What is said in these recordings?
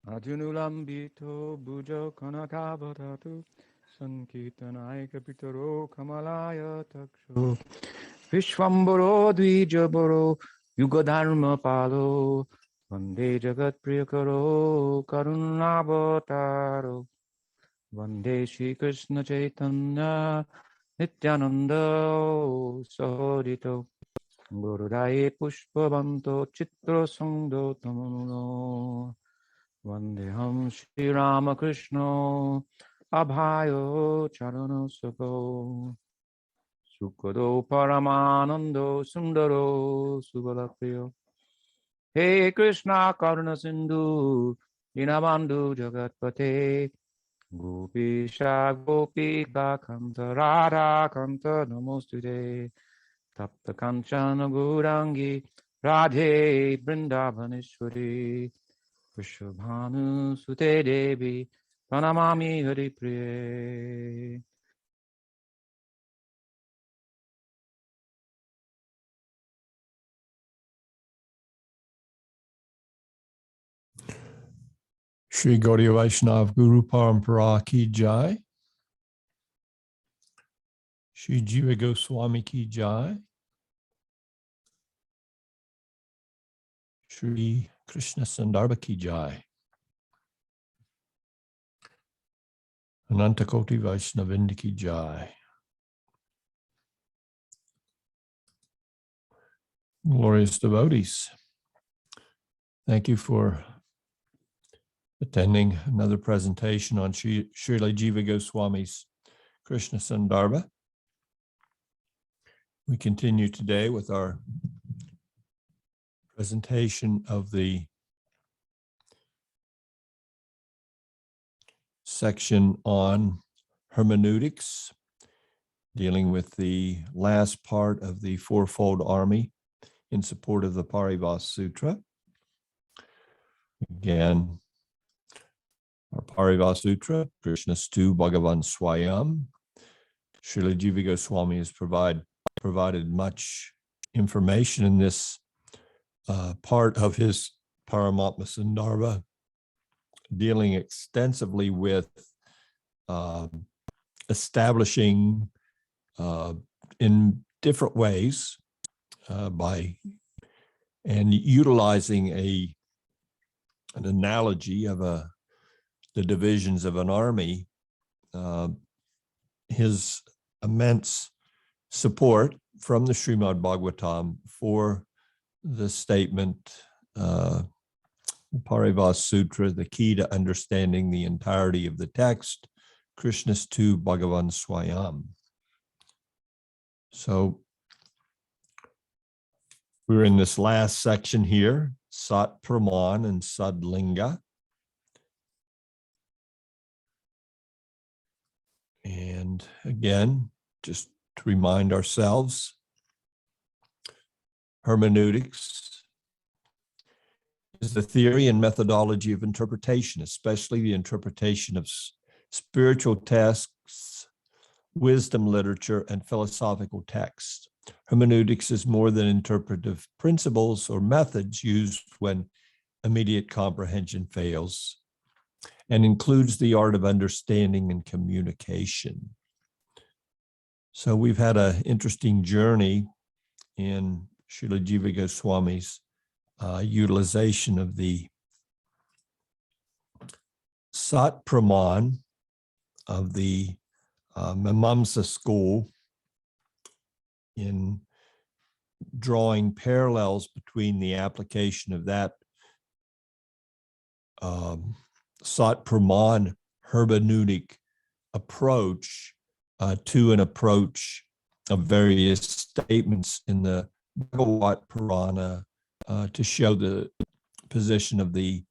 Ajunulambito bujo kanakavadatu sankirtanaika pitaro kamalaya takshu Vishwambaro dvijabaro yugadharma palo Vande jagat priyakaro karunavataro Vande Shri Krishna Chaitanya Nityananda Sahodito Gurudaya Pushpavanto Chitra Sangdo Tamuno Vandeham Shri Ramakrishna Abhayo Charano Sako Sukado Paramanando Sundaro Subalapriyo Hey Krishna Karuna Sindhu Dinabandhu Jagatpate Gopisha Gopika Kanta Radha Kanta Namostude Tapta Kanchana Gurangi Radhe Vrindavaneshwari Vrishabhanu Sute Devi Pranamami Hari Priye. Shri Gaudiya Vaishnav Guru Parampara Ki Jai. Shri Jiva Goswami Ki Jai. Shri Krishna Sandarbha Ki Jai. Anantakoti Vaishnavinda Ki Jai. Glorious devotees, thank you for attending another presentation on Srila Jiva Goswami's Krishna Sandarbha. We continue today with our presentation of the section on hermeneutics, dealing with the last part of the Fourfold Army in support of the Paribhāṣā. Again, our Paribhāṣā, Krishnas tu Bhagavan Swayam. Srila Jiva Goswami has provided much information in this part of his Paramatma Sandarbha, dealing extensively with establishing in different ways and utilizing an analogy of the divisions of an army, his immense support from the Srimad Bhagavatam for the statement, Paribhāṣā, the key to understanding the entirety of the text, Krishnas tu Bhagavan Swayam. So we're in this last section here, Ṣaṭ-pramāṇa and Ṣaḍ-liṅga. And again, just to remind ourselves, hermeneutics is the theory and methodology of interpretation, especially the interpretation of spiritual texts, wisdom literature, and philosophical texts. Hermeneutics is more than interpretive principles or methods used when immediate comprehension fails, and includes the art of understanding and communication. So we've had an interesting journey in Srila Jiva Goswami's utilization of the Ṣaṭ-pramāṇa of the Mimamsa school in drawing parallels between the application of that Ṣaṭ-pramāṇa hermeneutic approach to an approach of various statements in the Bhgavatam to show the position of the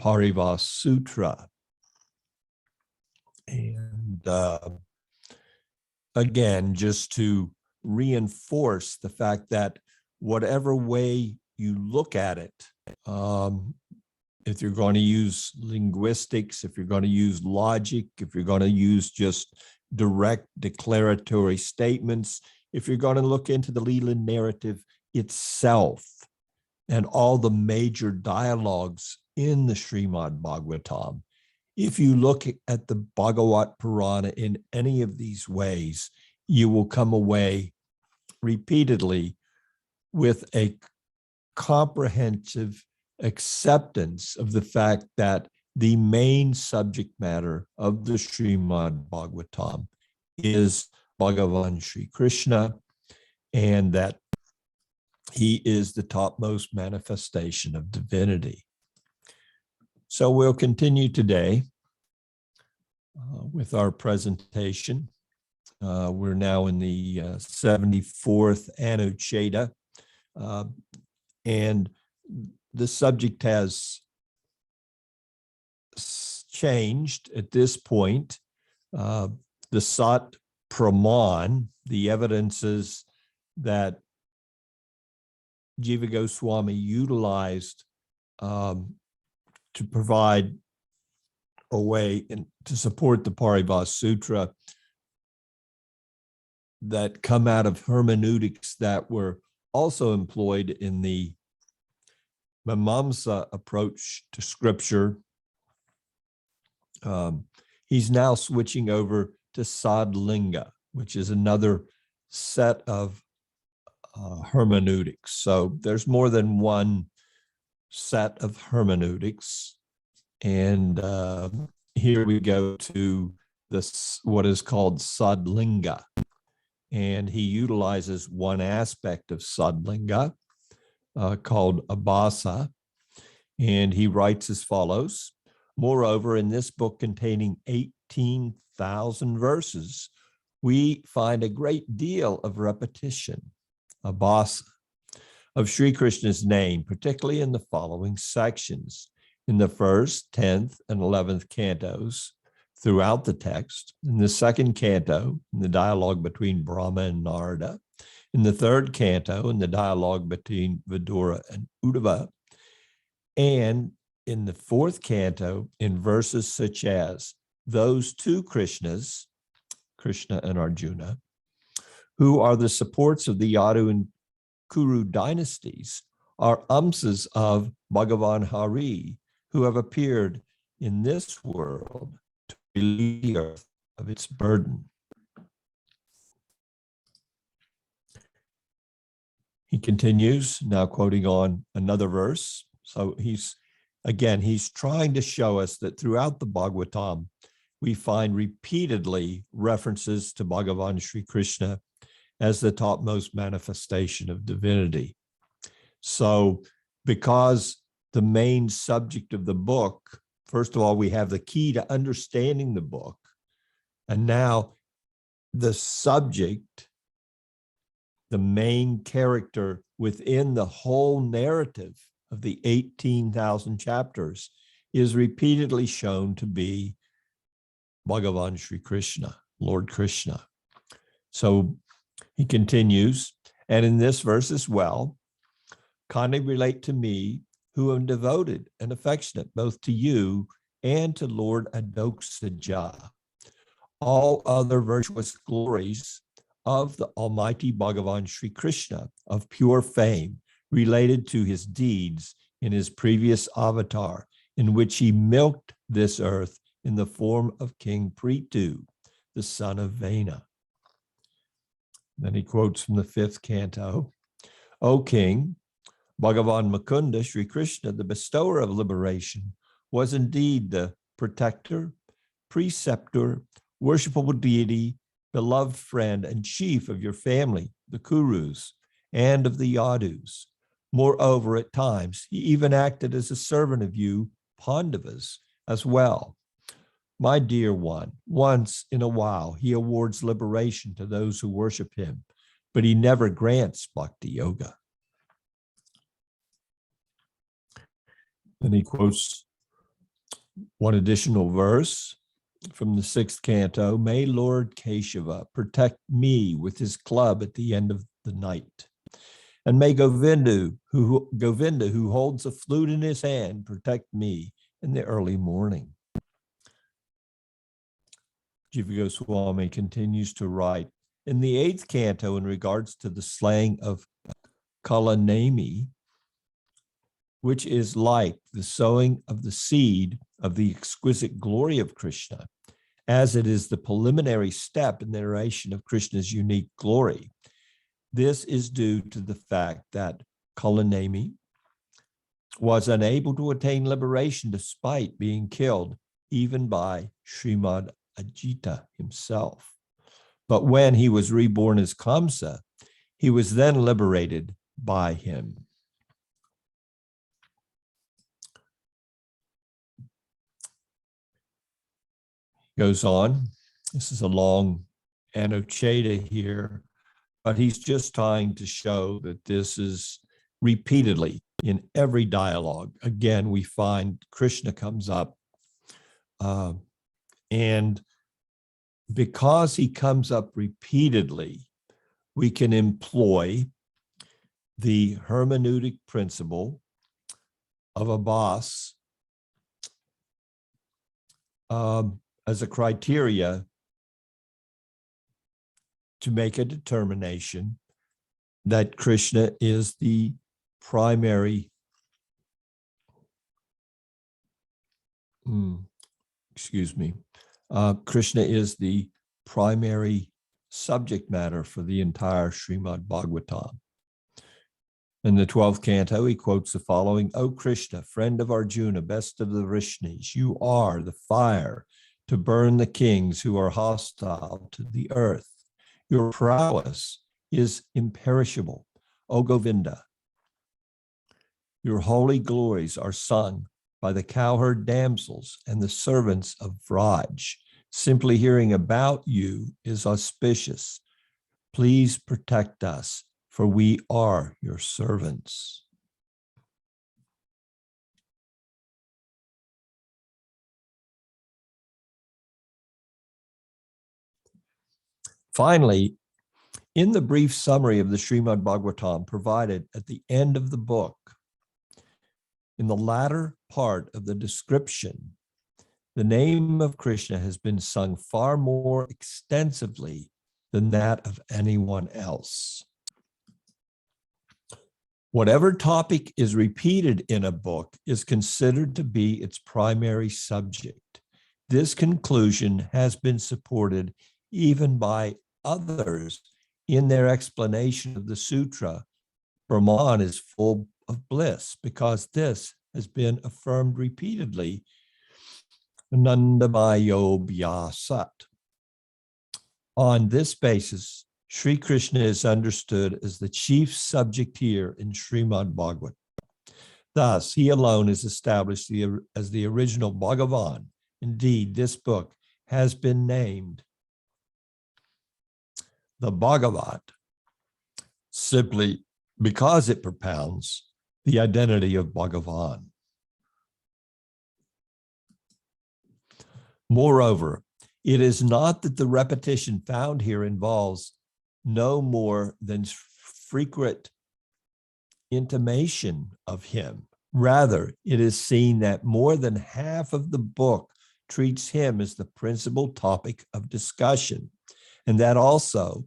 Paribhāṣā. And again, just to reinforce the fact that whatever way you look at it, if you're going to use linguistics, if you're going to use logic, if you're going to use just direct declaratory statements, if you're going to look into the Leela narrative itself and all the major dialogues in the Srimad Bhagavatam. If you look at the Bhagavata Purana in any of these ways, you will come away repeatedly with a comprehensive acceptance of the fact that the main subject matter of the Srimad Bhagavatam is Bhagavan Sri Krishna, and that he is the topmost manifestation of divinity. So we'll continue today with our presentation. We're now in the 74th Anuccheda, and the subject has changed at this point. The Ṣaṭ-pramāṇa, the evidences that Jiva Goswami utilized to provide a way to support the Paribhāṣā that come out of hermeneutics that were also employed in the Mimamsa approach to scripture. He's now switching over to Ṣaḍ-liṅga, which is another set of hermeneutics. So there's more than one set of hermeneutics. And here we go to this, what is called Ṣaḍ-liṅga. And he utilizes one aspect of Ṣaḍ-liṅga called abhāṣā. And he writes as follows: moreover, in this book containing 18,000 verses, we find a great deal of repetition, abhāṣā, of Sri Krishna's name, particularly in the following sections. In the 1st, 10th, and 11th cantos, throughout the text. In the 2nd canto, in the dialogue between Brahma and Narada. In the 3rd canto, in the dialogue between Vidura and Uddhava. And in the 4th canto, in verses such as those two Krishnas, Krishna and Arjuna, who are the supports of the Yadu and Kuru dynasties, are amsas of Bhagavan Hari, who have appeared in this world to relieve the earth of its burden. He continues, now quoting on another verse. So he's trying to show us that throughout the Bhagavatam, we find repeatedly references to Bhagavan Sri Krishna as the topmost manifestation of divinity. So because the main subject of the book, first of all, we have the key to understanding the book. And now the subject, the main character within the whole narrative of the 18,000 chapters is repeatedly shown to be Bhagavan Sri Krishna, Lord Krishna. So he continues, and in this verse as well, kindly relate to me, who am devoted and affectionate both to you and to Lord Anucchedas, all other virtuous glories of the Almighty Bhagavan Sri Krishna of pure fame, related to his deeds in his previous avatar, in which he milked this earth in the form of King Prithu, the son of Vena. Then he quotes from the 5th canto, O King, Bhagavan Mukunda, Sri Krishna, the bestower of liberation, was indeed the protector, preceptor, worshipable deity, beloved friend, and chief of your family, the Kurus, and of the Yadus. Moreover, at times, he even acted as a servant of you, Pandavas, as well. My dear one, once in a while, he awards liberation to those who worship him, but he never grants bhakti yoga. Then he quotes one additional verse from the 6th canto. May Lord Keshava protect me with his club at the end of the night. And may Govinda, who holds a flute in his hand, protect me in the early morning. Jiva Goswami continues to write, in the 8th canto, in regards to the slaying of Kalanemi, which is like the sowing of the seed of the exquisite glory of Krishna, as it is the preliminary step in the narration of Krishna's unique glory. This is due to the fact that Kalanemi was unable to attain liberation despite being killed even by Srimad Ajita himself. But when he was reborn as Kamsa, he was then liberated by him. Goes on. This is a long Anucchedas here, but he's just trying to show that this is repeatedly in every dialogue. Again, we find Krishna comes up, and because he comes up repeatedly, we can employ the hermeneutic principle of Abbas as a criteria to make a determination that Krishna is the primary, Krishna is the primary subject matter for the entire Srimad Bhagavatam. In the 12th canto, he quotes the following: "O Krishna, friend of Arjuna, best of the Vrishnis, you are the fire to burn the kings who are hostile to the earth. Your prowess is imperishable, O Govinda. Your holy glories are sung by the cowherd damsels and the servants of Vraj. Simply hearing about you is auspicious. Please protect us, for we are your servants." Finally, in the brief summary of the Srimad Bhagavatam provided at the end of the book, in the latter part of the description, the name of Krishna has been sung far more extensively than that of anyone else. Whatever topic is repeated in a book is considered to be its primary subject. This conclusion has been supported even by others in their explanation of the sutra. Praman is full of bliss, because this has been affirmed repeatedly. Nandamayo Vyasat. On this basis, Sri Krishna is understood as the chief subject here in Srimad Bhagavatam. Thus, he alone is established as the original Bhagavan. Indeed, this book has been named the Bhagavat simply because it propounds the identity of Bhagavan. Moreover, it is not that the repetition found here involves no more than frequent intimation of him. Rather, it is seen that more than half of the book treats him as the principal topic of discussion, and that also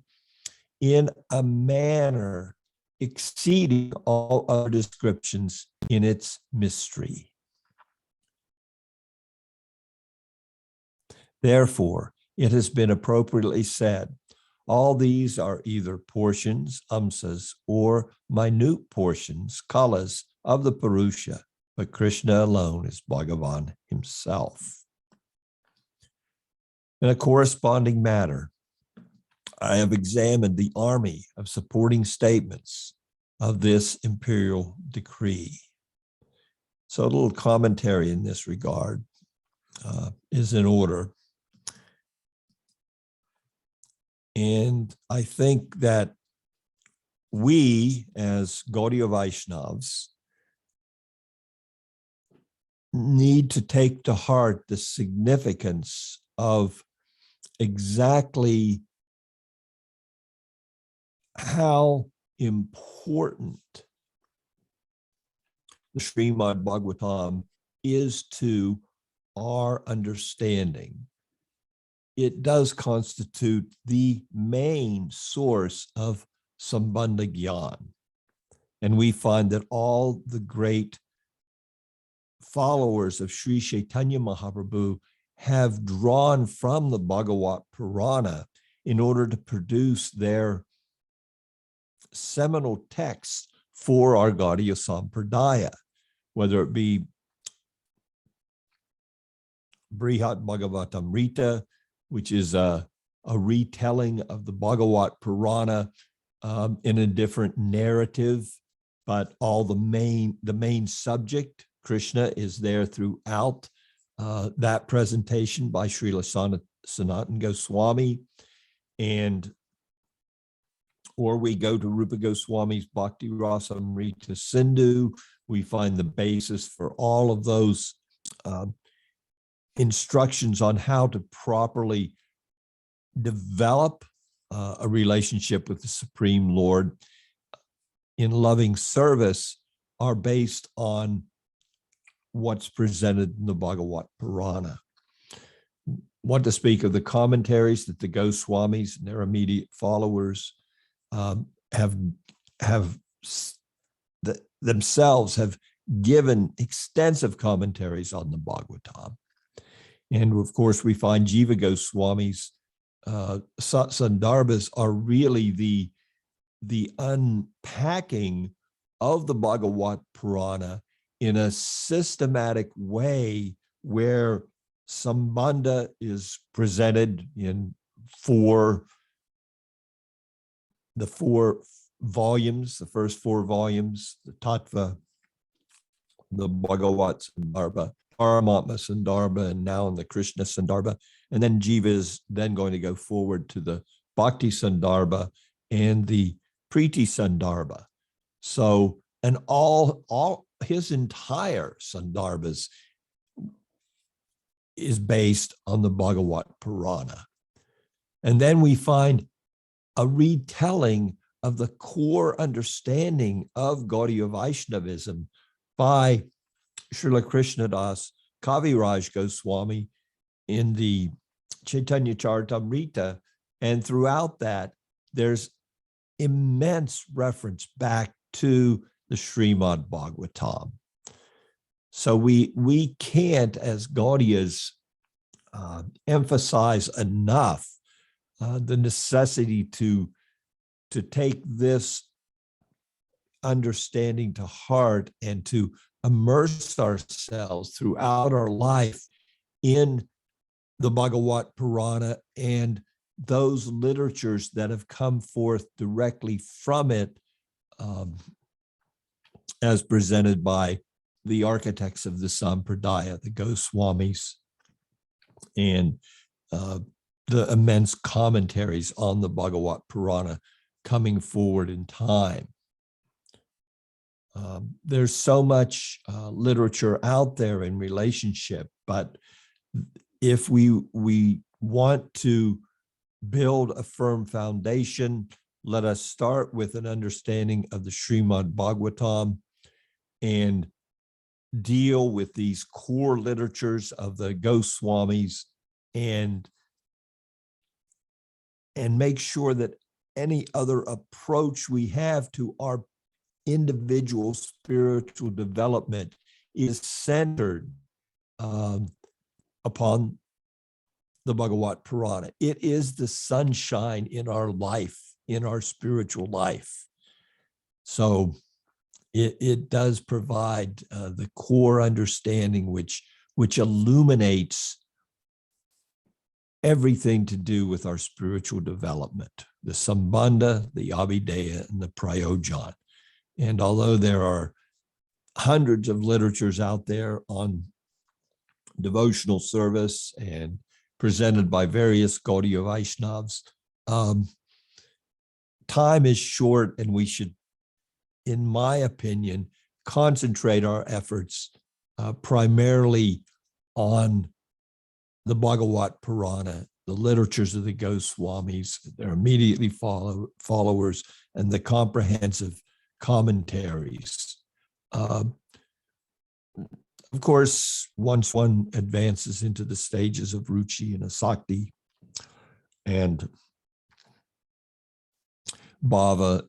in a manner exceeding all other descriptions in its mystery. Therefore, it has been appropriately said, all these are either portions, amsas, or minute portions, kalas, of the Purusha, but Krishna alone is Bhagavan himself. In a corresponding manner, I have examined the army of supporting statements of this imperial decree. So a little commentary in this regard is in order. And I think that we, as Gaudiya Vaishnavas, need to take to heart the significance of exactly how important the Srimad Bhagavatam is to our understanding. It does constitute the main source of Sambandha Gyan. And we find that all the great followers of Sri Chaitanya Mahaprabhu have drawn from the Bhagavata Purana in order to produce their seminal texts for our Gaudiya Sampradaya, whether it be Brihat Bhagavatamrita, which is a retelling of the Bhagavata Purana in a different narrative, but all the main subject, Krishna, is there throughout that presentation by Srila Sanatana Goswami. Or we go to Rupa Goswami's Bhakti Rasamrita Sindhu, we find the basis for all of those instructions on how to properly develop a relationship with the Supreme Lord in loving service are based on what's presented in the Bhagavata Purana. What to speak of the commentaries that the Goswamis and their immediate followers themselves have given extensive commentaries on the Bhagavatam. And of course, we find Jiva Goswami's Sandarbhas are really the unpacking of the Bhagavata Purana in a systematic way where Sambandha is presented in the four volumes, the first four volumes, the Tattva, the Bhagavata Sandarbha, Paramatma Sandarbha, and now in the Krishna Sandarbha. And then Jiva is then going to go forward to the Bhakti Sandarbha and the Priti Sandarbha. So, and all his entire Sandarbhas is based on the Bhagavata Purana. And then we find a retelling of the core understanding of Gaudiya Vaishnavism by Srila Krishnadas Kaviraj Goswami in the Chaitanya Charitamrita. And throughout that, there's immense reference back to the Srimad Bhagavatam. So we can't, as Gaudiyas, emphasize enough the necessity to take this understanding to heart and to immerse ourselves throughout our life in the Bhagavata Purana and those literatures that have come forth directly from it, as presented by the architects of the Sampradaya, the Goswamis, and the immense commentaries on the Bhagavata Purana coming forward in time. There's so much literature out there in relationship, but if we want to build a firm foundation, let us start with an understanding of the Srimad Bhagavatam and deal with these core literatures of the Goswamis and make sure that any other approach we have to our individual spiritual development is centered upon the Bhagavata Purana. It is the sunshine in our life, in our spiritual life. So it does provide the core understanding which illuminates everything to do with our spiritual development, the Sambandha, the Abhideya, and the Prayojan. And although there are hundreds of literatures out there on devotional service and presented by various Gaudiya Vaishnavas, time is short, and we should, in my opinion, concentrate our efforts primarily on the Bhagavata Purana, the literatures of the Goswamis, their immediately followers, and the comprehensive commentaries. Of course, once one advances into the stages of Ruchi and Asakti and Bhava,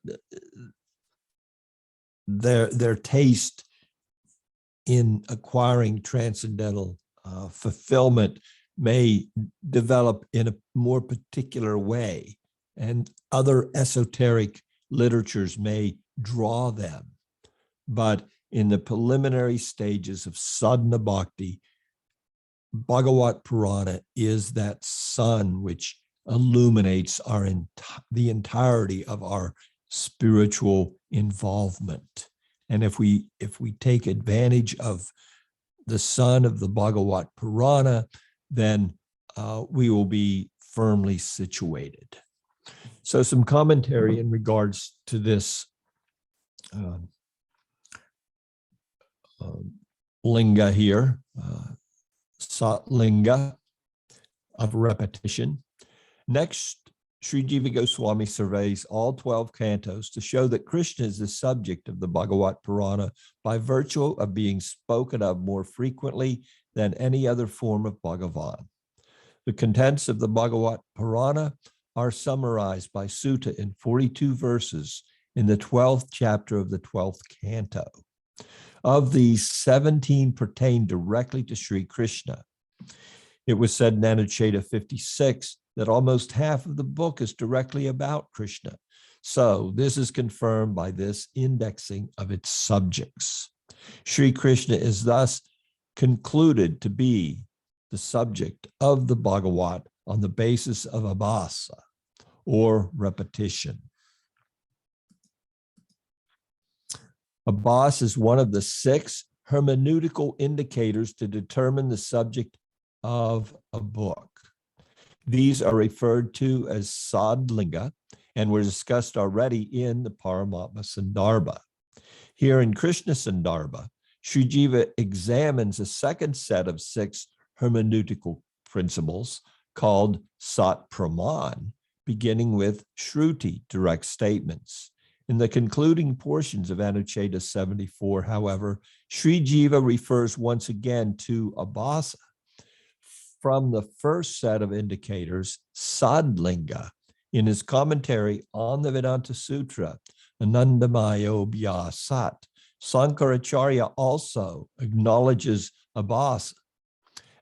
their taste in acquiring transcendental fulfillment may develop in a more particular way, and other esoteric literatures may draw them. But in the preliminary stages of sadhana bhakti, Bhagavata is that sun which illuminates the entirety of our spiritual involvement. And if we take advantage of the sun of the Bhagavata Purana, then we will be firmly situated. So some commentary in regards to this linga here, Ṣaṭ-liṅga of repetition. Next, Sri Jiva Goswami surveys all 12 cantos to show that Krishna is the subject of the Bhagavata Purana by virtue of being spoken of more frequently than any other form of Bhagavan. The contents of the Bhagavata Purana are summarized by Sutta in 42 verses in the 12th chapter of the 12th canto. Of these, 17 pertain directly to Sri Krishna. It was said in Anucchedas 56 that almost half of the book is directly about Krishna. So this is confirmed by this indexing of its subjects. Sri Krishna is thus concluded to be the subject of the Bhagavat on the basis of abhasa, or repetition. Abhasa is one of the 6 hermeneutical indicators to determine the subject of a book. These are referred to as Ṣaḍ-liṅga and were discussed already in the Paramatma Sandarbha. Here in Krishna Sandarbha, Sri Jiva examines a second set of 6 hermeneutical principles called Ṣaṭ-pramāṇa, beginning with śruti, direct statements. In the concluding portions of Anucchedas 74, however, Sri Jiva refers once again to abhasa from the first set of indicators, Ṣaḍ-liṅga, in his commentary on the Vedanta Sutra, Anandamayo Sat. Sankaracharya also acknowledges abhasa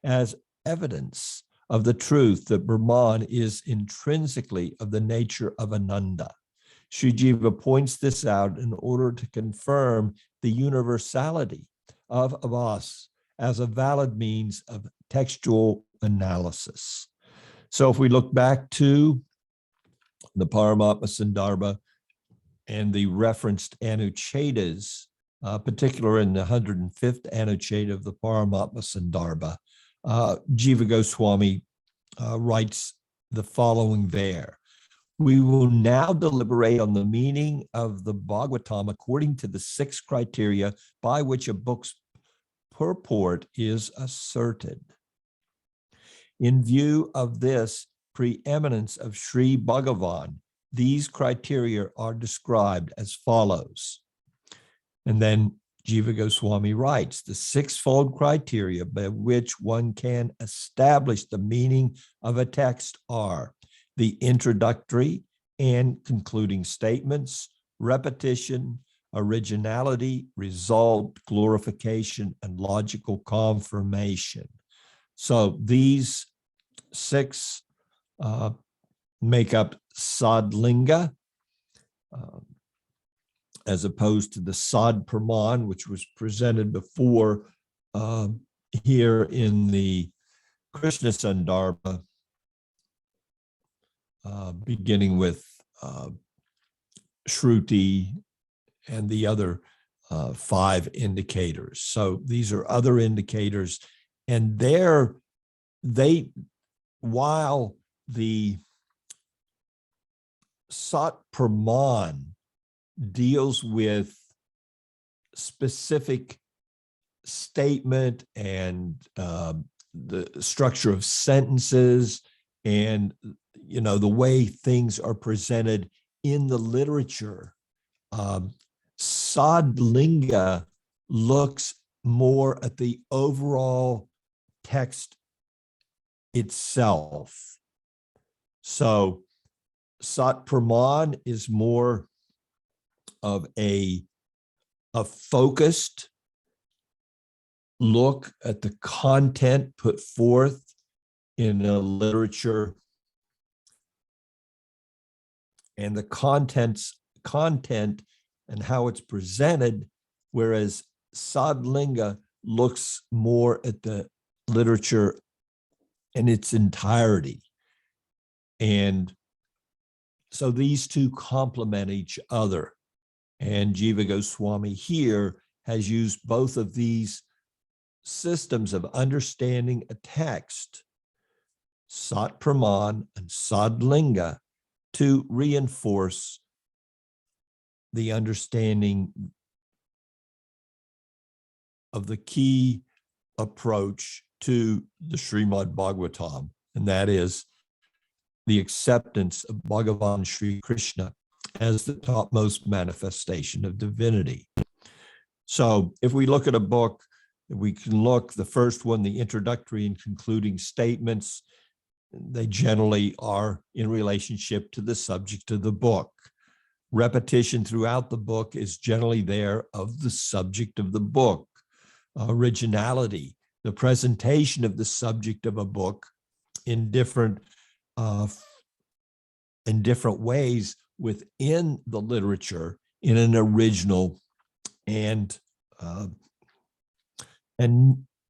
as evidence of the truth that Brahman is intrinsically of the nature of Ananda. Sri Jiva points this out in order to confirm the universality of abhasa as a valid means of textual analysis. So if we look back to the Paramatma Sandarbha and the referenced Anucchedas, particular in the 105th Anuccheda of the Paramatma Sandarbha, Jiva Goswami writes the following there. We will now deliberate on the meaning of the Bhagavatam according to the 6 criteria by which a book's purport is asserted. In view of this preeminence of Sri Bhagavan, these criteria are described as follows. And then Jiva Goswami writes, the 6-fold criteria by which one can establish the meaning of a text are the introductory and concluding statements, repetition, originality, result, glorification, and logical confirmation. So these 6 make up Ṣaḍ-liṅga, as opposed to the Ṣaṭ-pramāṇa, which was presented before here in the Krishna Sandarbha, beginning with śruti and the other 5 indicators. So these are other indicators, and while the Ṣaṭ-pramāṇa deals with specific statement and the structure of sentences and the way things are presented in the literature, Ṣaḍ-liṅga looks more at the overall text itself. So Ṣaṭ-pramāṇa is more of a focused look at the content put forth in a literature and the content and how it's presented, whereas Ṣaḍ-liṅga looks more at the literature in its entirety. And so these two complement each other. And Jiva Goswami here has used both of these systems of understanding a text, Ṣaṭ-pramāṇa and Ṣaḍ-liṅga, to reinforce the understanding of the key approach to the Srimad Bhagavatam, and that is the acceptance of Bhagavan Sri Krishna as the topmost manifestation of divinity. So if we look at a book, we can look, the first one, the introductory and concluding statements, they generally are in relationship to the subject of the book. Repetition throughout the book is generally there of the subject of the book. Originality, the presentation of the subject of a book in different ways within the literature in an original and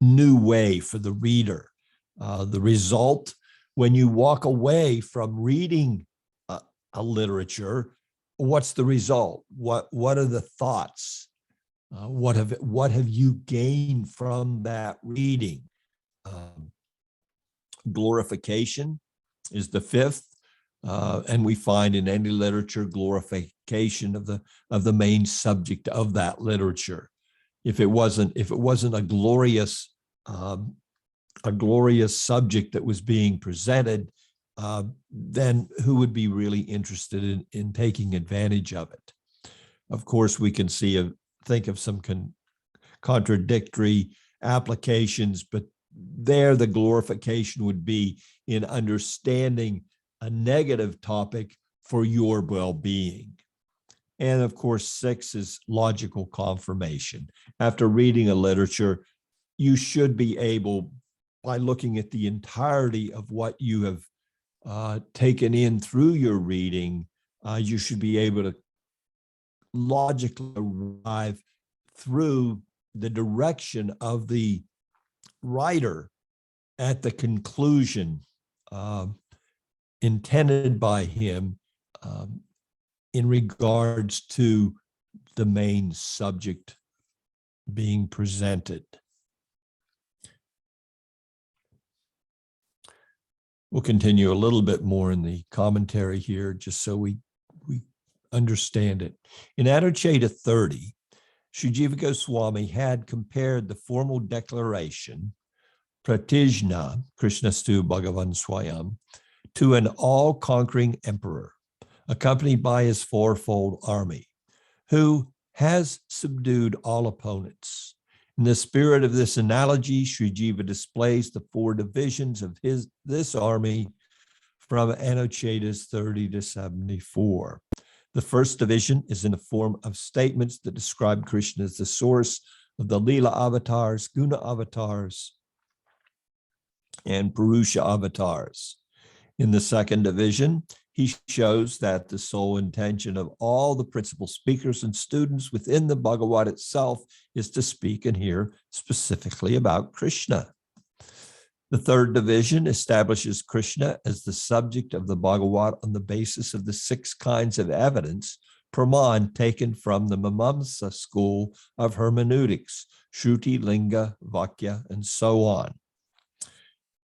new way for the reader. The result, when you walk away from reading a literature, what's the result? What are the thoughts? What have you gained from that reading? Glorification is the fifth, and we find in any literature glorification of the main subject of that literature. If it wasn't a glorious subject that was being presented, then who would be really interested in taking advantage of it? Of course, we can think of some contradictory applications, but there the glorification would be in understanding a negative topic for your well-being. And of course, 6 is logical confirmation. After reading a literature, you should be able, by looking at the entirety of what you have taken in through your reading, you should be able to logically arrive through the direction of the writer at the conclusion intended by him in regards to the main subject being presented. We'll continue a little bit more in the commentary here, just so we understand it. In Anucchedas 30, Sri Jiva Goswami had compared the formal declaration, Pratijna, Krishnastu Bhagavan Swayam, to an all-conquering emperor, accompanied by his fourfold army, who has subdued all opponents. In the spirit of this analogy, Sri Jiva displays the 4 divisions of this army from Anucchedas 30 to 74. The first division is in the form of statements that describe Krishna as the source of the Leela avatars, Guna avatars, and Purusha avatars. In the second division, he shows that the sole intention of all the principal speakers and students within the Bhagavad itself is to speak and hear specifically about Krishna. The third division establishes Krishna as the subject of the Bhagavad on the basis of the 6 kinds of evidence, praman, taken from the Mimamsa school of hermeneutics, śruti, linga, vākya, and so on.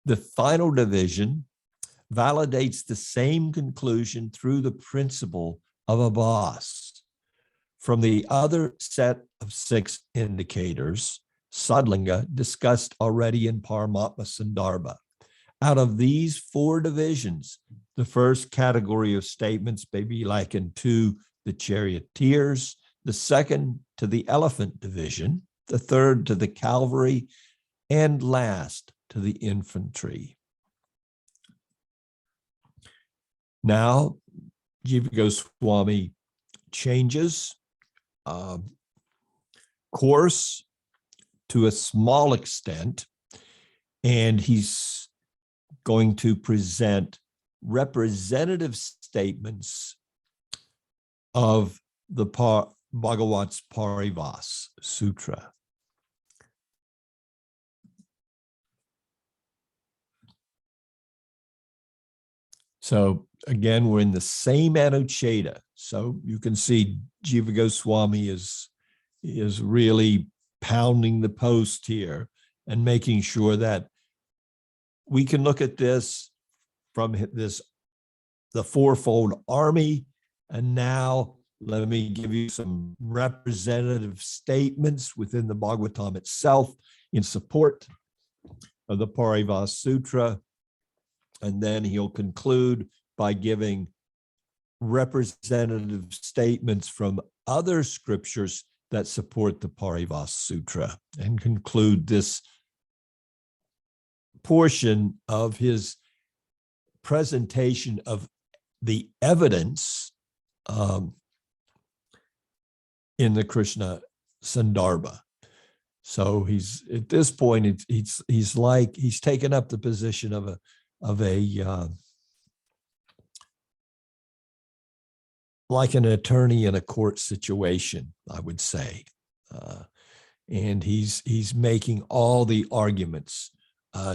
The final division validates the same conclusion through the principle of abhas. From the other set of 6 indicators, Ṣaḍ-liṅga, discussed already in Paramatma Sandarbha. Out of these 4 divisions, the first category of statements may be likened to the charioteers, the second to the elephant division, the third to the cavalry, and last to the infantry. Now, Jiva Goswami changes course to a small extent, and he's going to present representative statements of the Bhagavatam's Paribhāṣā Sutra. So again, we're in the same Anucchedas. So you can see Jiva Goswami is really pounding the post here and making sure that we can look at this from the Fourfold Army. And now let me give you some representative statements within the Bhagavatam itself in support of the Paribhāṣā Sutra. And then he'll conclude by giving representative statements from other scriptures that support the Paribhāṣā Sutra, and conclude this portion of his presentation of the evidence in the Krishna Sandarbha. So he's at this point, he's taken up the position of a like an attorney in a court situation, I would say, and he's making all the arguments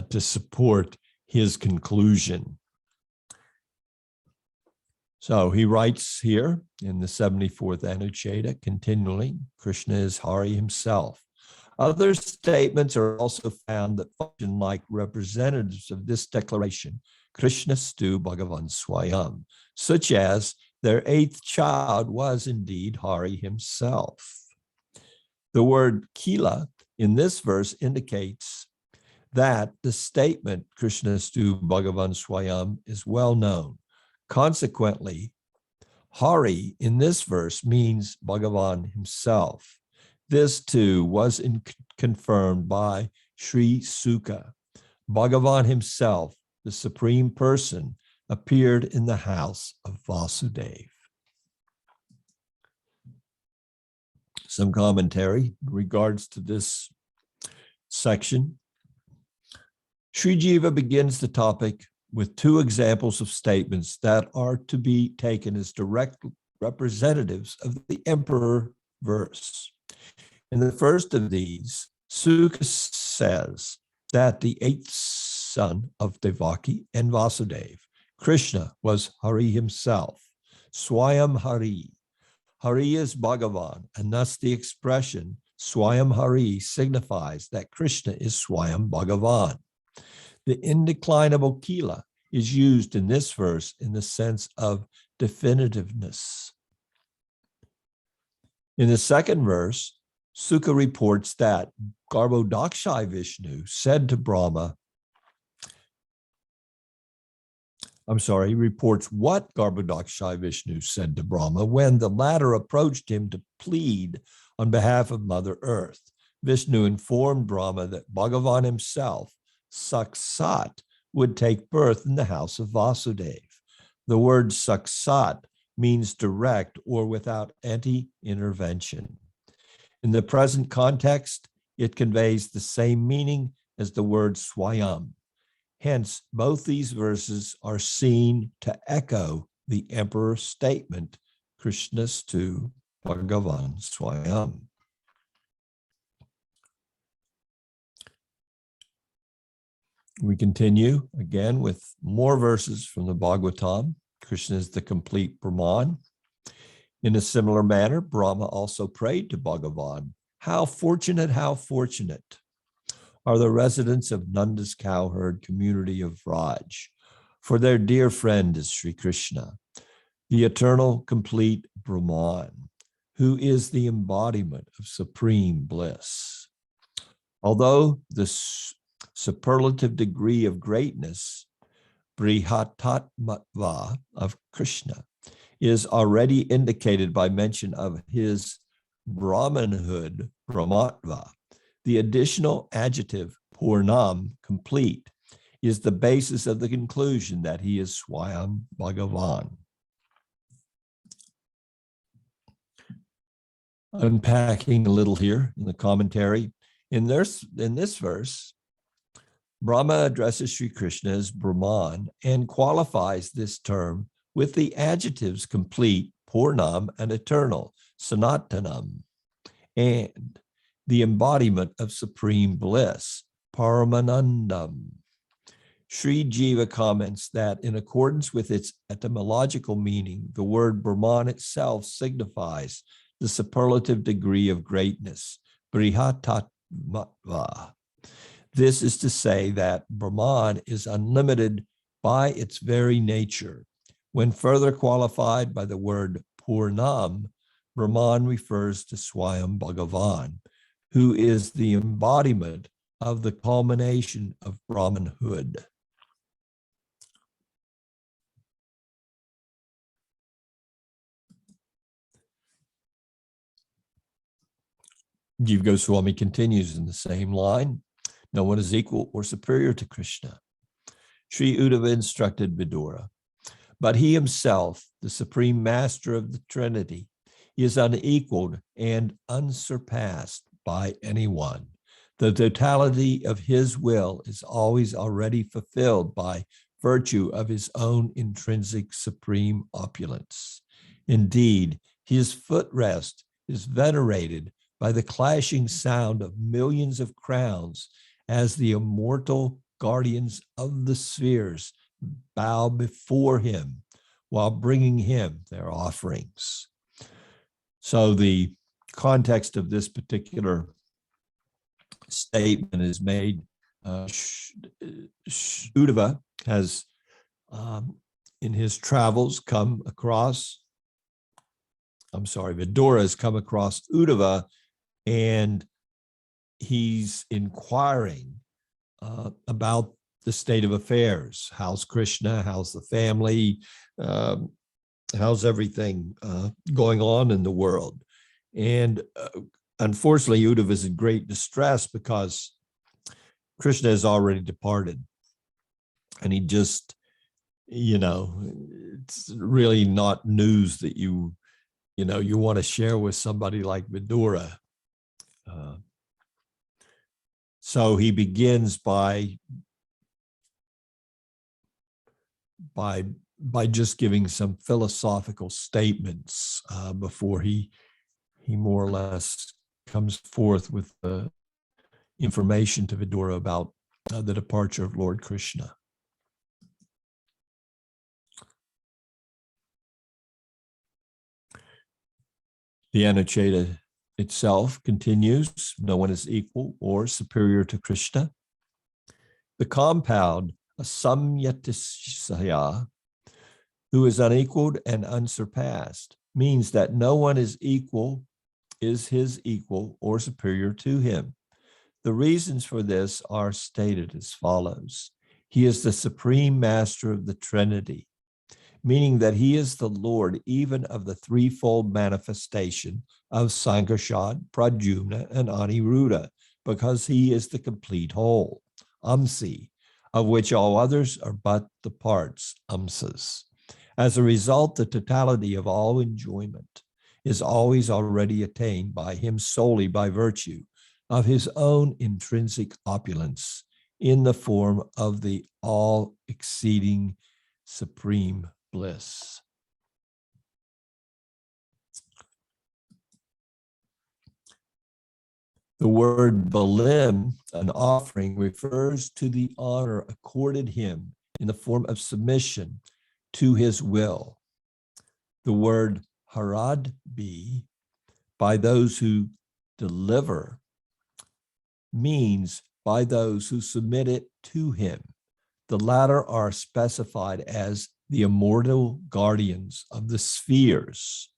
to support his conclusion. So he writes here in the 74th Anuccheda, continually, Krishna is Hari himself. Other statements are also found that function like representatives of this declaration, Krishnastu Bhagavan Swayam, such as their eighth child was indeed Hari himself. The word Kila in this verse indicates that the statement Krishnastu Bhagavan Swayam is well known. Consequently, Hari in this verse means Bhagavan himself. This too was confirmed by Sri Sukha. Bhagavan himself, the Supreme Person, appeared in the house of Vasudeva. Some commentary in regards to this section. Sri Jiva begins the topic with two examples of statements that are to be taken as direct representatives of the emperor verse. In the first of these, Sukha says that the eighth son of Devaki and Vasudeva, Krishna, was Hari himself, Swayam Hari. Hari is Bhagavan, and thus the expression Swayam Hari signifies that Krishna is Swayam Bhagavan. The indeclinable Kila is used in this verse in the sense of definitiveness. In the second verse, Sukha reports that Garbhodakṣai Vishnu said to Brahma, he reports what Garbhodakṣai Vishnu said to Brahma when the latter approached him to plead on behalf of Mother Earth. Vishnu informed Brahma that Bhagavan himself, Sakshat, would take birth in the house of Vasudeva. The word Sakshat means direct or without any intervention. In the present context, it conveys the same meaning as the word Swayam. Hence, both these verses are seen to echo the emperor's statement, Krishnastu Bhagavan Swayam. We continue again with more verses from the Bhagavatam. Krishna is the complete praman. In a similar manner, Brahma also prayed to Bhagavan, how fortunate are the residents of Nanda's cowherd community of Raj, for their dear friend is Sri Krishna, the eternal complete Brahman, who is the embodiment of supreme bliss. Although the superlative degree of greatness, Brihatatmatva of Krishna, is already indicated by mention of his Brahmanhood, Brahmatva. The additional adjective, Purnam, complete, is the basis of the conclusion that he is Swayam Bhagavan. Unpacking a little here in the commentary, In this verse, Brahma addresses Sri Krishna as Brahman and qualifies this term with the adjectives complete, Purnam, and eternal, Sanatanam, and the embodiment of supreme bliss, Paramanandam. Sri Jiva comments that in accordance with its etymological meaning, the word Brahman itself signifies the superlative degree of greatness, Brihatatmatva. This is to say that Brahman is unlimited by its very nature. When further qualified by the word Purnam, Brahman refers to Swayam Bhagavan, who is the embodiment of the culmination of Brahmanhood. Jiva Goswami continues in the same line. No one is equal or superior to Krishna. Sri Uddhava instructed Vidura, but he himself, the supreme master of the Trinity, is unequaled and unsurpassed by anyone. The totality of his will is always already fulfilled by virtue of his own intrinsic supreme opulence. Indeed, his footrest is venerated by the clashing sound of millions of crowns as the immortal guardians of the spheres bow before him while bringing him their offerings. So the context of this particular statement is made. Uddhava has, in his travels, Vidura has come across Uddhava, and he's inquiring about the state of affairs. How's Krishna? How's the family? How's everything going on in the world? And unfortunately, Uddhava is in great distress because Krishna has already departed. And he just, it's really not news that you want to share with somebody like Vidura. So he begins by just giving some philosophical statements before he more or less comes forth with information to Vidura about the departure of Lord Krishna. The Anucchedas itself continues, no one is equal or superior to Krishna. The compound, a samyatisya, who is unequaled and unsurpassed, means that no one is his equal or superior to him. The reasons for this are stated as follows. He is the supreme master of the Trinity, meaning that he is the Lord even of the threefold manifestation of Sankarshat, Pradyumna, and Aniruddha, because he is the complete whole, Amsi, of which all others are but the parts, Amsas. As a result, the totality of all enjoyment is always already attained by him solely by virtue of his own intrinsic opulence in the form of the all-exceeding supreme bliss. The word balim, an offering, refers to the honor accorded him in the form of submission to his will. The word haradbi, by those who deliver, means by those who submit it to him. The latter are specified as the immortal guardians of the spheres.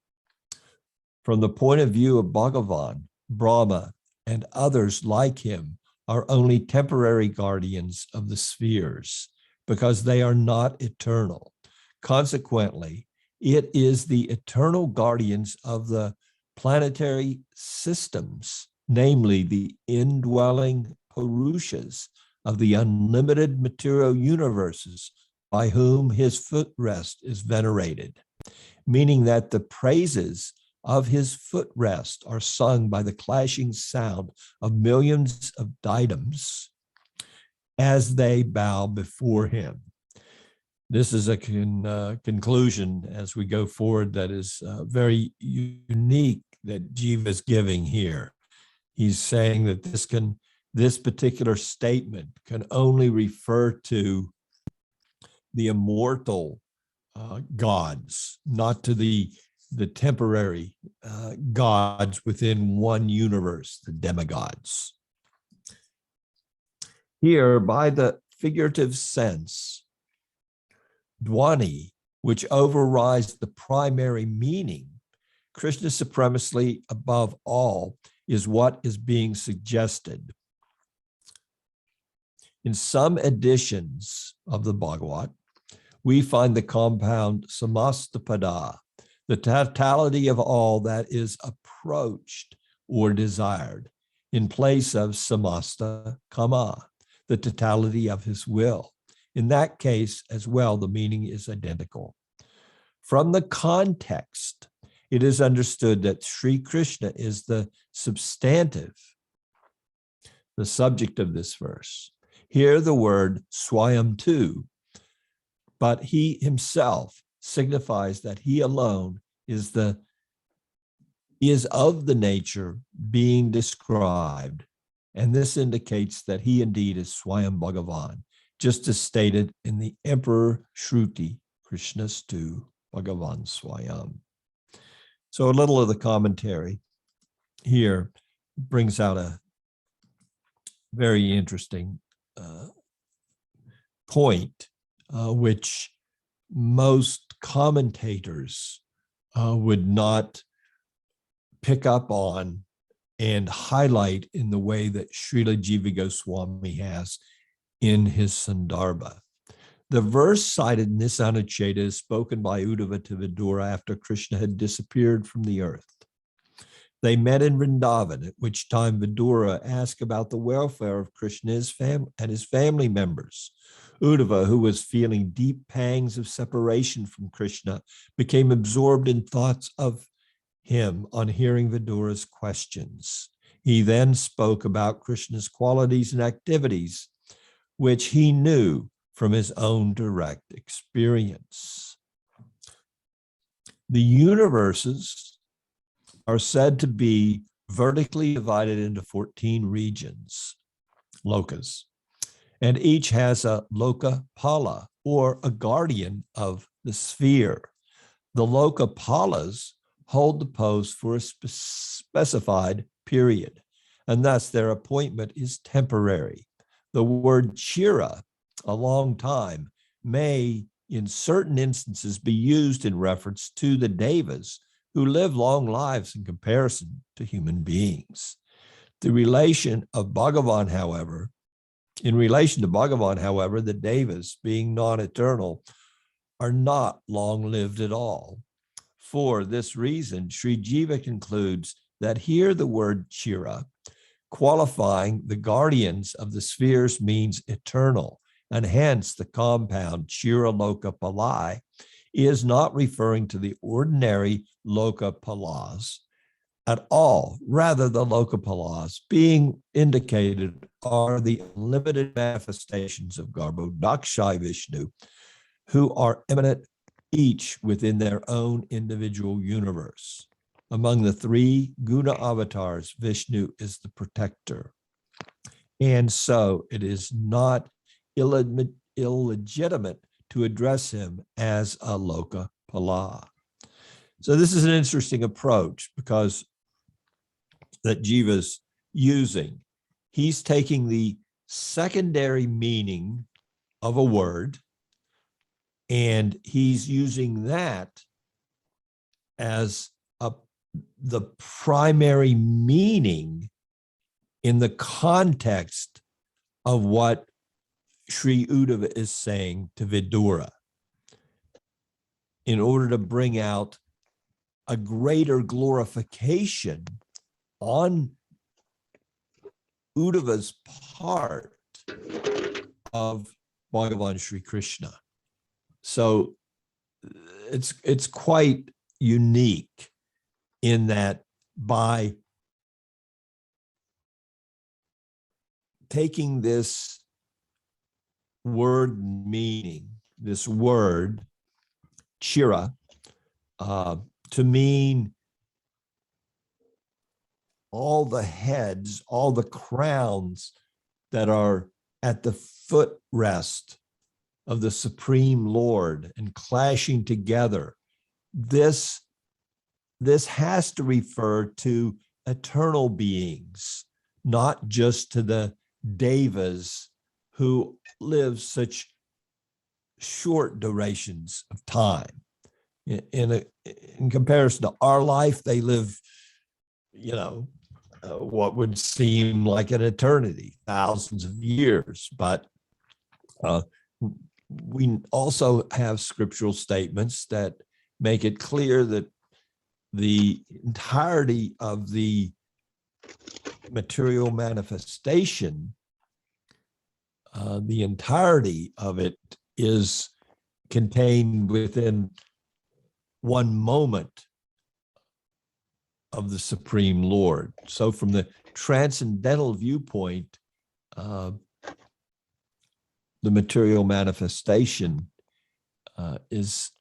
From the point of view of Bhagavan, Brahma, and others like him are only temporary guardians of the spheres because they are not eternal. Consequently, it is the eternal guardians of the planetary systems, namely the indwelling Purushas of the unlimited material universes, by whom his footrest is venerated, meaning that the praises of his footrest are sung by the clashing sound of millions of diadems as they bow before him. This is a conclusion as we go forward that is very unique that Jiva is giving here. He's saying that this particular statement can only refer to the immortal gods, not to the temporary gods within one universe, the demigods. Here, by the figurative sense, Dwani, which overrides the primary meaning, Krishna's supremacy above all is what is being suggested. In some editions of the Bhagavat, we find the compound samastapada, the totality of all that is approached or desired, in place of samasta kama, the totality of his will. In that case as well, the meaning is identical. From the context, it is understood that Sri Krishna is the substantive, the subject of this verse. Here the word swayam too, but he himself signifies that he alone is of the nature being described, and this indicates that he indeed is Swayam Bhagavan, just as stated in the Emperor Śruti, Krishnastu Bhagavan Swayam. So a little of the commentary here brings out a very interesting point, which most commentators would not pick up on and highlight in the way that Srila Jiva Goswami has in his Sandarbha. The verse cited in this Anucchedas is spoken by Uddhava to Vidura after Krishna had disappeared from the earth. They met in Vrindavan, at which time Vidura asked about the welfare of Krishna and his family members. Uddhava, who was feeling deep pangs of separation from Krishna, became absorbed in thoughts of him on hearing Vidura's questions. He then spoke about Krishna's qualities and activities, which he knew from his own direct experience. The universes are said to be vertically divided into 14 regions, lokas, and each has a lokapala, or a guardian of the sphere. The lokapalas hold the post for a specified period, and thus their appointment is temporary. The word chira, a long time, may in certain instances be used in reference to the devas who live long lives in comparison to human beings. In relation to Bhagavan, however, the devas, being non-eternal, are not long-lived at all. For this reason, Sri Jiva concludes that here the word chira, qualifying the guardians of the spheres, means eternal, and hence the compound chira loka palai is not referring to the ordinary lokapalas at all. Rather, the lokapalas being indicated are the limited manifestations of Garbhodakshai Vishnu, who are eminent each within their own individual universe. Among the three guna avatars, Vishnu is the protector. And so it is not illegitimate to address him as a lokapala. So this is an interesting approach because that Jiva's using. He's taking the secondary meaning of a word and he's using that as the primary meaning in the context of what Sri Uddhava is saying to Vidura in order to bring out a greater glorification on Uddhava's part of Bhagavan Sri Krishna. So it's quite unique in that by taking this word meaning, this word, chira, to mean all the heads, all the crowns that are at the footrest of the Supreme Lord and clashing together. This has to refer to eternal beings, not just to the devas who live such short durations of time. In comparison to our life, they live, what would seem like an eternity, thousands of years. But we also have scriptural statements that make it clear that the entirety of the material manifestation, the entirety of it is contained within one moment of the Supreme Lord. So from the transcendental viewpoint, the material manifestation is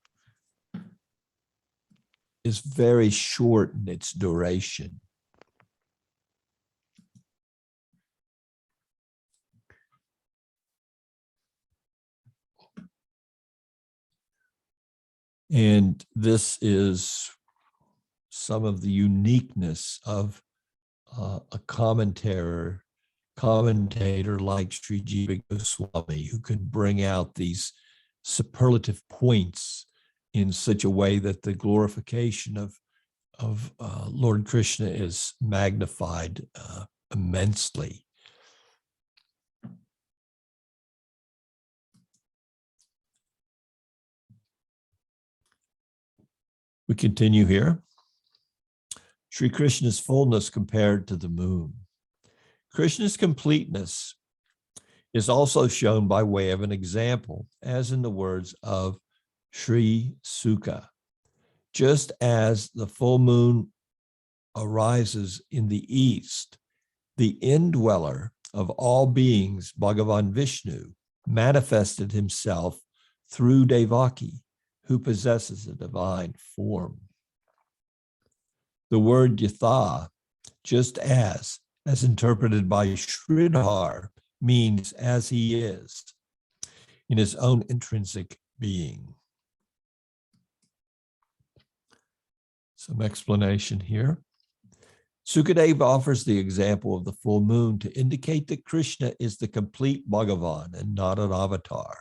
very short in its duration. And this is some of the uniqueness of a commentator like Sri Jiva Goswami, who can bring out these superlative points in such a way that the glorification of Lord Krishna is magnified immensely. We continue here. Sri Krishna's fullness compared to the moon. Krishna's completeness is also shown by way of an example, as in the words of Sri Sukha. Just as the full moon arises in the east, the indweller of all beings, Bhagavan Vishnu, manifested himself through Devaki, who possesses a divine form. The word yatha, just as interpreted by Sridhar, means as he is, in his own intrinsic being. Some explanation here. Sukadeva offers the example of the full moon to indicate that Krishna is the complete Bhagavan and not an avatar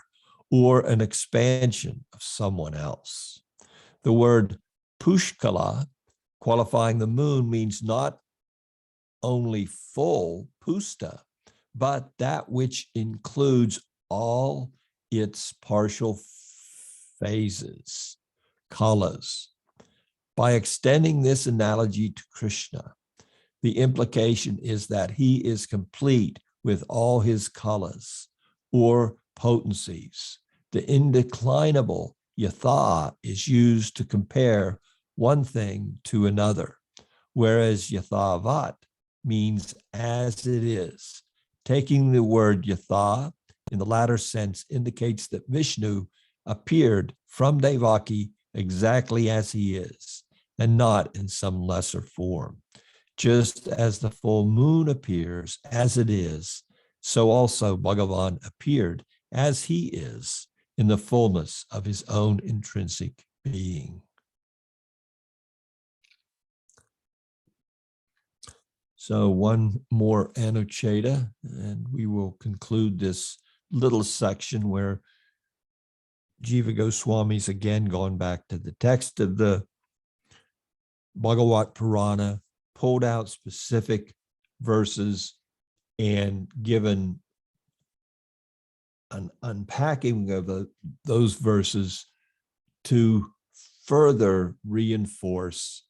or an expansion of someone else. The word pushkala, qualifying the moon, means not only full, pusta, but that which includes all its partial phases, kalas. By extending this analogy to Krishna, the implication is that he is complete with all his kalas or potencies. The indeclinable yatha is used to compare one thing to another, whereas yathavat means as it is. Taking the word yatha in the latter sense indicates that Vishnu appeared from Devaki exactly as he is, and not in some lesser form. Just as the full moon appears as it is, so also Bhagavan appeared as he is in the fullness of his own intrinsic being. So one more Anuccheda, and we will conclude this little section where Jiva Goswami's again gone back to the text of the Bhagavata Purana, pulled out specific verses and given an unpacking of those verses to further reinforce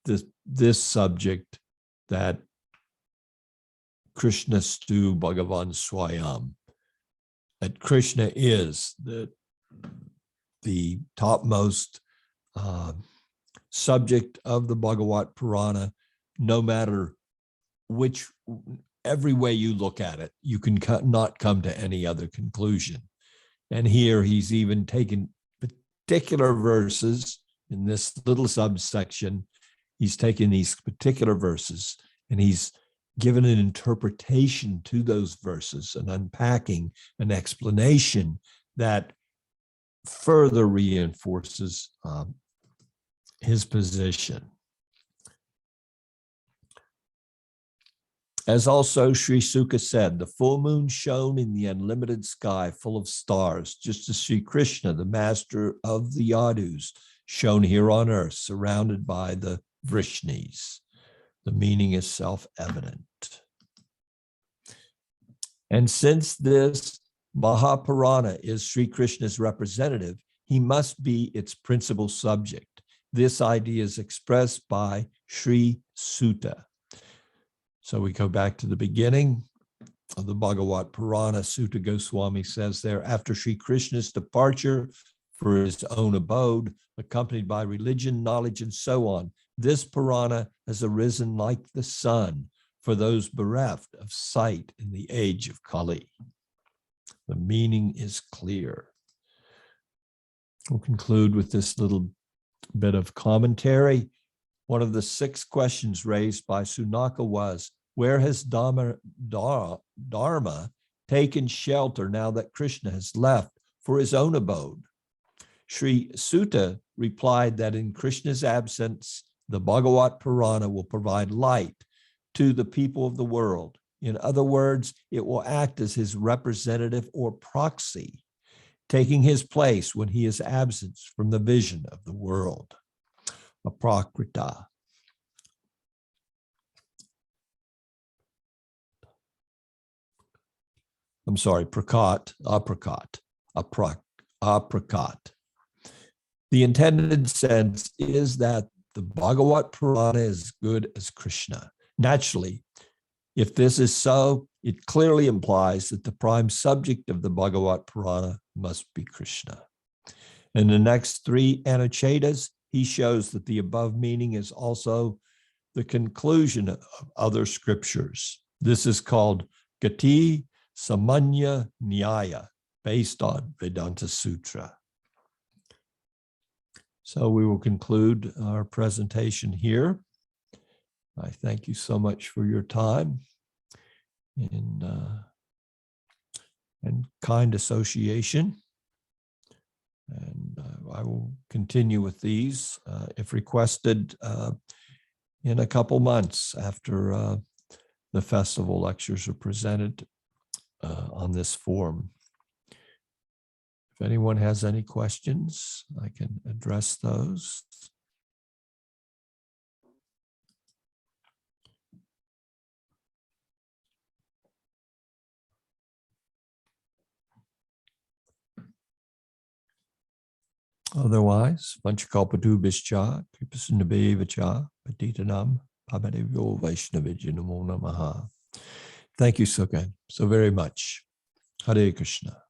this subject that Krishna stu Bhagavan Swayam, that Krishna is the topmost subject of the Bhagavata Purana, no matter every way you look at it, you can not come to any other conclusion. And here he's even taken particular verses in this little subsection. He's taken these particular verses and he's given an interpretation to those verses, an unpacking, an explanation that further reinforces his position. As also Sri Sukha said, the full moon shone in the unlimited sky full of stars, just as Sri Krishna, the master of the Yadus, shone here on earth, surrounded by the Vrishnis. The meaning is self-evident. And since this Mahapurana is Sri Krishna's representative, he must be its principal subject. This idea is expressed by Sri Sutta. So we go back to the beginning of the Bhagavata Purana. Sutta Goswami says there, after Sri Krishna's departure for his own abode, accompanied by religion, knowledge, and so on, this Purana has arisen like the sun for those bereft of sight in the age of Kali. The meaning is clear. We'll conclude with this little bit of commentary. One of the 6 questions raised by Sunaka was, where has Dharma taken shelter now that Krishna has left for his own abode? Sri Sutta replied that in Krishna's absence, the Bhagavata Purana will provide light to the people of the world. In other words, it will act as his representative or proxy, taking his place when he is absent from the vision of the world. Aprakrita. I'm sorry, aprakat. The intended sense is that the Bhagavata Purana is as good as Krishna. Naturally, if this is so, it clearly implies that the prime subject of the Bhagavata Purana must be Krishna. In the next 3 Anucchedas, he shows that the above meaning is also the conclusion of other scriptures. This is called Gati Samanya Nyaya, based on Vedanta Sutra. So we will conclude our presentation here. I thank you so much for your time and kind association. And I will continue with these if requested in a couple months after the festival lectures are presented on this form. If anyone has any questions, I can address those. Otherwise, Vanchakalpadubhischa, Kripasinabhevacha, Patitanam, Pamadevyo Vaishnavijya Namo Namaha. Thank you so very much. Hare Krishna.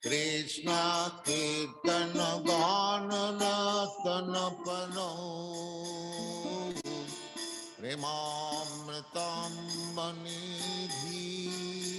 Krishna Kirtana Ganana Tanapano Premamritam Manidhi